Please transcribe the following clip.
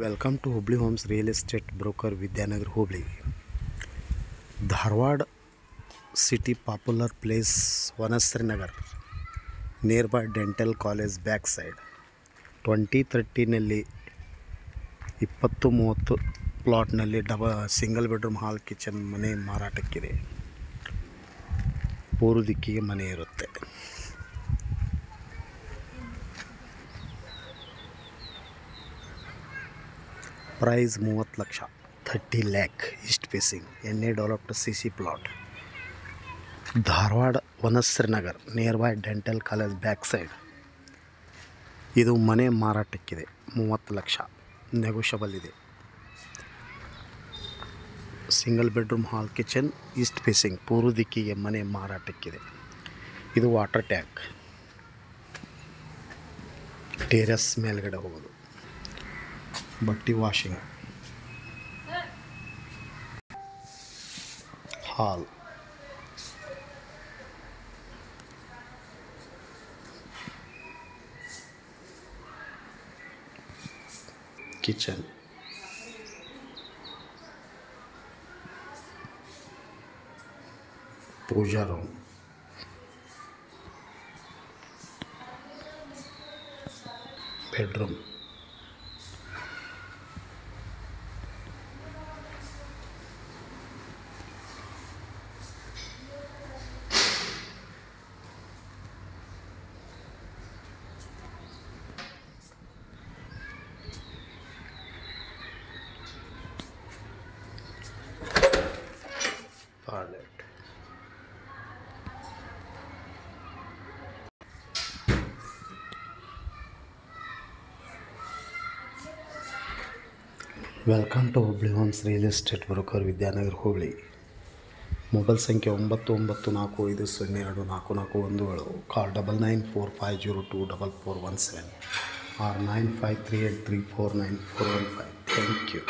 Welcome to Hubli homes real estate broker Vidyanagar Hubli. Dharwad city popular place Vanashree Nagar near by dental college back side 2030ನಲ್ಲಿ 20-30 ಪ್ಲಾಟ್ನಲ್ಲಿ single bedroom hall kitchen ಮನೆ ಮಾರಾಟಕ್ಕಿದೆ. ಪೂರ್ವ ದಿಕ್ಕಿಗೆ ಮನೆ ಇರುತ್ತೆ. Price 30 lakh, 30 lac. East facing N A developed CC plot. Dharwad Vanashree Nagar near by dental college back side. ಇದು ಮನೆ ಮಾರಾಟಕ್ಕಿದೆ. 30 lakh, negotiable ಇದೆ. Single bedroom hall kitchen, East facing, ಪೂರ್ವ ದಿಕ್ಕಿಗೆ ಮನೆ ಮಾರಾಟಕ್ಕಿದೆ. ಇದು ವಾಟರ್ ಟ್ಯಾಂಕ್, ಟೆರೆಸ್ ಮೇಲ್ಗಡೆ ಹೋಗೋದು, ಬಟ್ಟೆ washing, hall, kitchen, puja room, bedroom, toilet. Welcome to Hubli homes real estate broker Vidyanagar Hubli. Mobile ಸಂಖ್ಯೆ 9994024417, ಕಾಲ್ 9945024417 or 9538349415. Thank you.